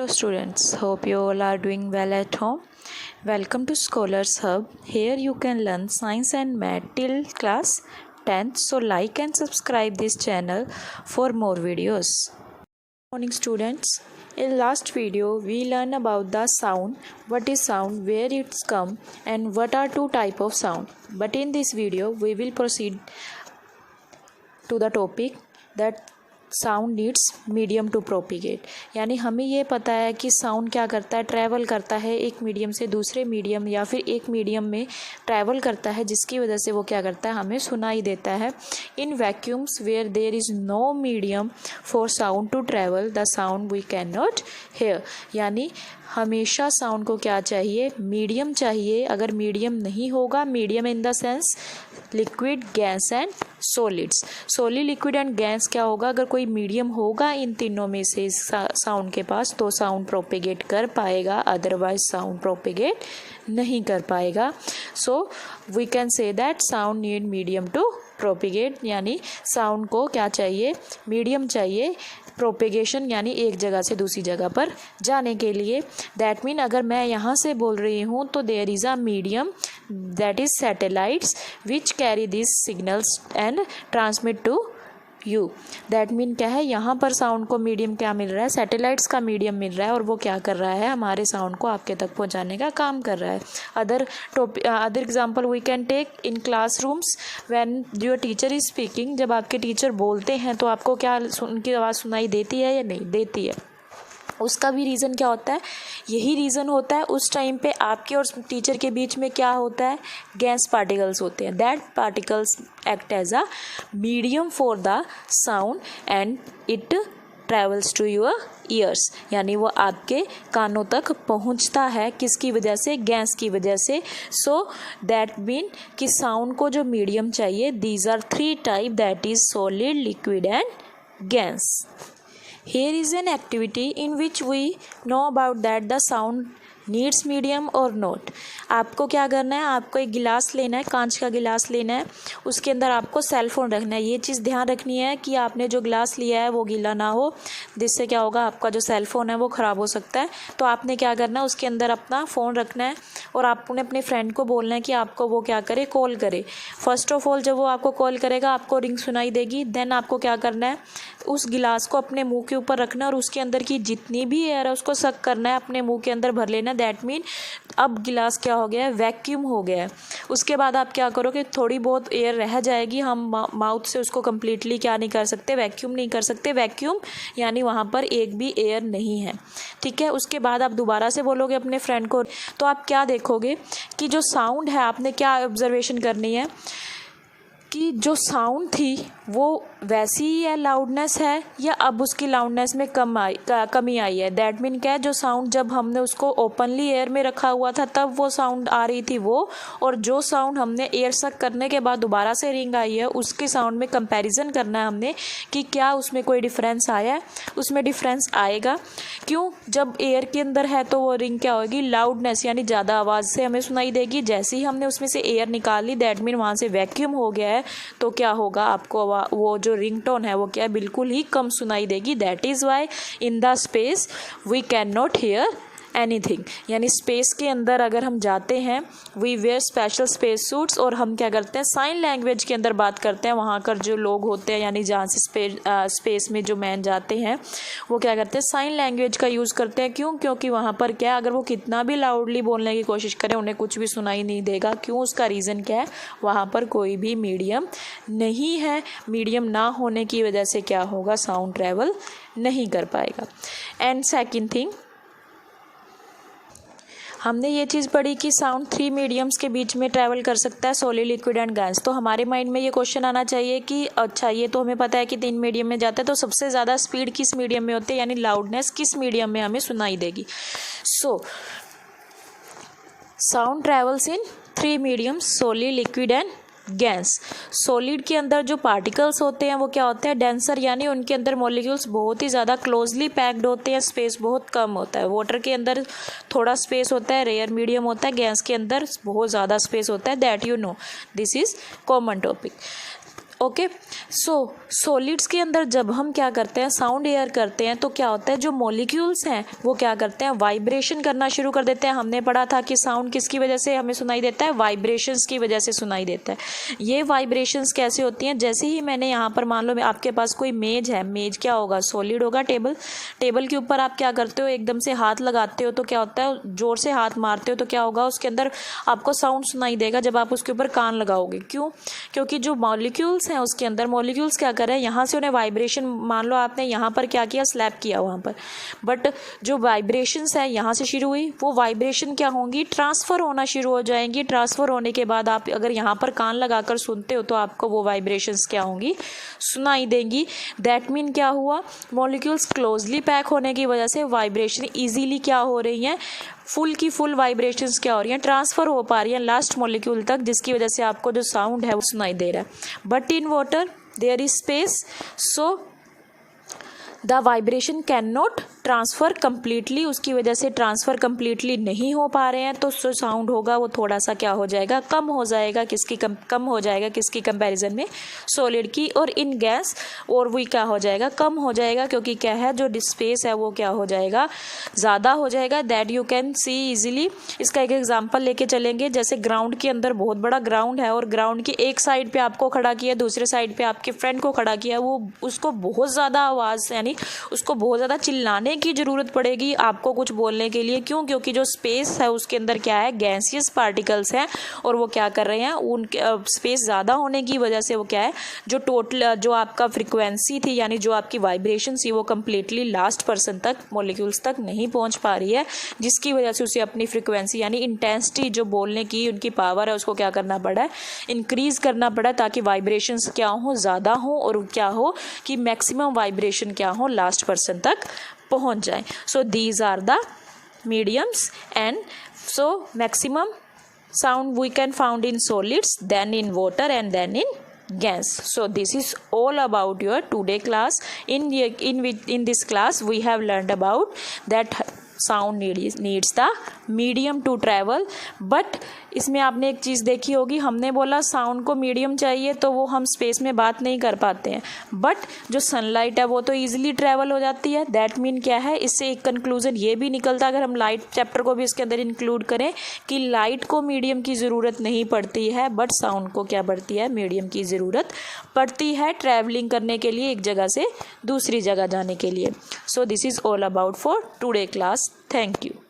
Hello students, hope you all are doing well at home. Welcome to Scholars Hub. Here you can learn science and math till class 10th. So like and subscribe this channel for more videos. Morning students. In last video we learned about the sound, what is sound, where it's come and what are two type of sound. But in this video we will proceed to the topic that sound needs medium to propagate. यानी हमें ये पता है कि sound क्या करता है, travel करता है एक मीडियम से दूसरे मीडियम या फिर एक मीडियम में ट्रैवल करता है, जिसकी वजह से वो क्या करता है, हमें सुनाई देता है। In vacuums where there is no medium for sound to travel the sound we can not hear. यानी हमेशा साउंड को क्या चाहिए, मीडियम चाहिए। अगर मीडियम नहीं होगा, medium in the sense liquid, gas and solids. Solid, liquid and gas क्या होगा, अगर कोई मीडियम होगा इन तीनों में से साउंड के पास तो साउंड प्रोपेगेट कर पाएगा, अदरवाइज साउंड प्रोपेगेट नहीं कर पाएगा। So we can say that sound need medium to propagate. यानी साउंड को क्या चाहिए, मीडियम चाहिए प्रोपेगेशन, यानी एक जगह से दूसरी जगह पर जाने के लिए। दैट मीन अगर मैं यहाँ से बोल रही हूँ तो there is a medium that is satellites which carry this signals and transmit to you. That mean क्या है, यहाँ पर साउंड को मीडियम क्या मिल रहा है, सैटेलाइट्स का मीडियम मिल रहा है और वो क्या कर रहा है, हमारे साउंड को आपके तक पहुँचाने का काम कर रहा है। Other example we can take in classrooms when your teacher is speaking. जब आपके टीचर बोलते हैं तो आपको क्या उनकी आवाज़ सुनाई देती है या नहीं देती है। उसका भी रीज़न क्या होता है, यही रीज़न होता है उस टाइम पे आपके और टीचर के बीच में क्या होता है, गैस पार्टिकल्स होते हैं। That particles act as a medium for the sound and it travels to your ears. यानी वो आपके कानों तक पहुंचता है, किसकी वजह से, गैस की वजह से। सो दैट मीन कि साउंड को जो मीडियम चाहिए, these are three type, that is solid, liquid and gas. Here is an activity in which we know about that the sound needs medium और नोट। आपको क्या करना है, आपको एक गिलास लेना है, कांच का गिलास लेना है, उसके अंदर आपको सेल फोन रखना है। ये चीज़ ध्यान रखनी है कि आपने जो गिलास लिया है वो गीला ना हो, जिससे क्या होगा, आपका जो सेल फोन है वो ख़राब हो सकता है। तो आपने क्या करना है, उसके अंदर अपना फ़ोन रखना है और आपने अपने फ्रेंड को बोलना है कि आपको वो क्या करे, कॉल करे। फर्स्ट ऑफ ऑल जब वो आपको कॉल करेगा, आपको रिंग सुनाई देगी। देन आपको क्या करना है, उस गिलास को अपने मुंह के ऊपर रखना है और उसके अंदर की जितनी भी एयर है उसको सक करना है, अपने मुंह के अंदर भर लेना। दैट मीन अब गिलास क्या हो गया है, वैक्यूम हो गया है। उसके बाद आप क्या करोगे, थोड़ी बहुत एयर रह जाएगी, हम माउथ से उसको कम्प्लीटली क्या नहीं कर सकते, वैक्यूम नहीं कर सकते। वैक्यूम यानी वहाँ पर एक भी एयर नहीं है, ठीक है। उसके बाद आप दोबारा से बोलोगे अपने फ्रेंड को, तो आप क्या देखोगे कि जो साउंड है, आपने क्या ऑब्जर्वेशन करनी है कि जो साउंड थी वो वैसी ही है, लाउडनेस है, या अब उसकी लाउडनेस में कमी आई है। दैट मीन क्या है, जो साउंड जब हमने उसको ओपनली एयर में रखा हुआ था तब वो साउंड आ रही थी वो, और जो साउंड हमने एयर सक करने के बाद दोबारा से रिंग आई है, उसके साउंड में कंपैरिजन करना है हमने कि क्या उसमें कोई डिफरेंस आया है। उसमें डिफरेंस आएगा, क्यों, जब एयर के अंदर है तो वो रिंग क्या होगी, लाउडनेस यानी ज़्यादा आवाज़ से हमें सुनाई देगी। जैसे ही हमने उसमें से एयर निकाल ली, दैट मीन वहाँ से वैक्यूम हो गया है, तो क्या होगा, आपको वो जो रिंगटोन है वो क्या है, बिल्कुल ही कम सुनाई देगी। That is why in the space we can not hear anything. यानी स्पेस के अंदर अगर हम जाते हैं, we wear special space suits, और हम क्या करते हैं, साइन लैंग्वेज के अंदर बात करते हैं। वहाँ कर जो लोग होते हैं, यानी जहाँ से स्पेस में जो मैन जाते हैं, वो क्या करते हैं, साइन लैंग्वेज का यूज़ करते हैं। क्यों, क्योंकि वहाँ पर क्या, अगर वो कितना भी लाउडली बोलने की कोशिश करें, उन्हें कुछ भी सुनाई नहीं देगा। क्यों, उसका रीज़न क्या है, वहाँ पर कोई भी मीडियम नहीं है। मीडियम ना होने की वजह से क्या होगा, साउंड ट्रैवल नहीं कर पाएगा। एंड सेकेंड थिंग, हमने ये चीज़ पढ़ी कि साउंड थ्री मीडियम्स के बीच में ट्रैवल कर सकता है, सॉलिड, लिक्विड एंड गैस। तो हमारे माइंड में ये क्वेश्चन आना चाहिए कि अच्छा, ये तो हमें पता है कि तीन मीडियम में जाता है, तो सबसे ज़्यादा स्पीड किस मीडियम में होती है, यानी लाउडनेस किस मीडियम में हमें सुनाई देगी। So sound travels in three mediums, solid, liquid and gas. Solid के अंदर जो पार्टिकल्स होते हैं वो क्या होते हैं, डेंसर, यानी उनके अंदर मॉलिक्यूल्स बहुत ही ज़्यादा क्लोजली पैक्ड होते हैं, स्पेस बहुत कम होता है। वाटर के अंदर थोड़ा स्पेस होता है, रेयर मीडियम होता है, गैस के अंदर बहुत ज़्यादा स्पेस होता है। That you know, this is common topic. Okay, so solids के अंदर जब हम क्या करते हैं, साउंड एयर करते हैं, तो क्या होता है, जो मॉलिक्यूल्स हैं वो क्या करते हैं, वाइब्रेशन करना शुरू कर देते हैं। हमने पढ़ा था कि साउंड किसकी वजह से हमें सुनाई देता है, वाइब्रेशंस की वजह से सुनाई देता है। ये वाइब्रेशंस कैसे होती हैं, जैसे ही मैंने यहाँ पर मान लो आपके पास कोई मेज है, मेज क्या होगा, सॉलिड होगा। टेबल के ऊपर आप क्या करते हो, एकदम से हाथ लगाते हो तो क्या होता है, जोर से हाथ मारते हो तो क्या होगा, उसके अंदर आपको साउंड सुनाई देगा जब आप उसके ऊपर कान लगाओगे। क्यों? क्योंकि जो मॉलिक्यूल्स हैं उसके अंदर, मॉलिक्यूल्स क्या कर रहे हैं, यहाँ से उन्हें वाइब्रेशन, मान लो आपने यहाँ पर क्या किया, स्लैप किया वहाँ पर, बट जो वाइब्रेशंस है यहाँ से शुरू हुई, वो वाइब्रेशन क्या होंगी, ट्रांसफ़र होना शुरू हो जाएंगी। ट्रांसफ़र होने के बाद आप अगर यहाँ पर कान लगाकर सुनते हो तो आपको वो वाइब्रेशंस क्या होंगी, सुनाई देंगी। दैट मीन क्या हुआ, मॉलिक्यूल्स क्लोजली पैक होने की वजह से वाइब्रेशन ईजीली क्या हो रही हैं, फुल की फुल वाइब्रेशंस क्या हो रही हैं, ट्रांसफ़र हो पा रही हैं लास्ट मॉलिक्यूल तक, जिसकी वजह से आपको जो साउंड है वो सुनाई दे रहा है। But in water there is space, so the vibration can not transfer completely, उसकी वजह से ट्रांसफ़र कम्प्लीटली नहीं हो पा रहे हैं, तो जो साउंड होगा वो थोड़ा सा क्या हो जाएगा, कम हो जाएगा। किसकी कम हो जाएगा, किसकी कंपैरिजन में, सॉलिड की। और इन गैस और वो क्या हो जाएगा, कम हो जाएगा, क्योंकि क्या है, जो स्पेस है वो क्या हो जाएगा, ज़्यादा हो जाएगा। That you can see easily. इसका एक एग्जाम्पल लेके चलेंगे, जैसे ग्राउंड के अंदर बहुत बड़ा ग्राउंड है और ग्राउंड की एक साइड पे आपको खड़ा किया, दूसरे साइड पे आपके फ्रेंड को खड़ा किया, वो उसको बहुत ज़्यादा आवाज़, यानी उसको बहुत ज़्यादा चिल्लाने की ज़रूरत पड़ेगी आपको कुछ बोलने के लिए। क्यों? क्योंकि जो स्पेस है उसके अंदर क्या है, गैसियस पार्टिकल्स हैं और वो क्या कर रहे हैं, उनके स्पेस ज़्यादा होने की वजह से वो क्या है, जो टोटल जो आपका फ्रिक्वेंसी थी, यानी जो आपकी वाइब्रेशन थी, वो कम्प्लीटली लास्ट पर्सन तक, मॉलिक्यूल्स तक नहीं पहुंच पा रही है, जिसकी वजह से उसे अपनी फ्रिक्वेंसी यानी इंटेंसिटी जो बोलने की उनकी पावर है उसको क्या करना पड़ा है, इंक्रीज़ करना पड़ा, ताकि वाइब्रेशंस क्या हो, ज़्यादा हो, और क्या हो कि मैक्सिमम वाइब्रेशन क्या हो, लास्ट पर्सन तक पहुंच जाए। So these are the mediums, and so maximum sound we can found in solids, then in water, and then in gas. So this is all about your today class. In this class we have learned about that sound needs the medium to travel. But इसमें आपने एक चीज़ देखी होगी, हमने बोला sound को medium चाहिए तो वो हम स्पेस में बात नहीं कर पाते हैं, बट जो सनलाइट है वो तो ईजिली ट्रैवल हो जाती है। दैट मीन क्या है, इससे एक कंक्लूजन ये भी निकलता है, अगर हम लाइट चैप्टर को भी इसके अंदर इंक्लूड करें, कि लाइट को मीडियम की ज़रूरत नहीं पड़ती है, बट साउंड को क्या पड़ती है, मीडियम की ज़रूरत पड़ती है ट्रैवलिंग करने के लिए, एक जगह से दूसरी जगह जाने के लिए। So this is all about for today class. Thank you.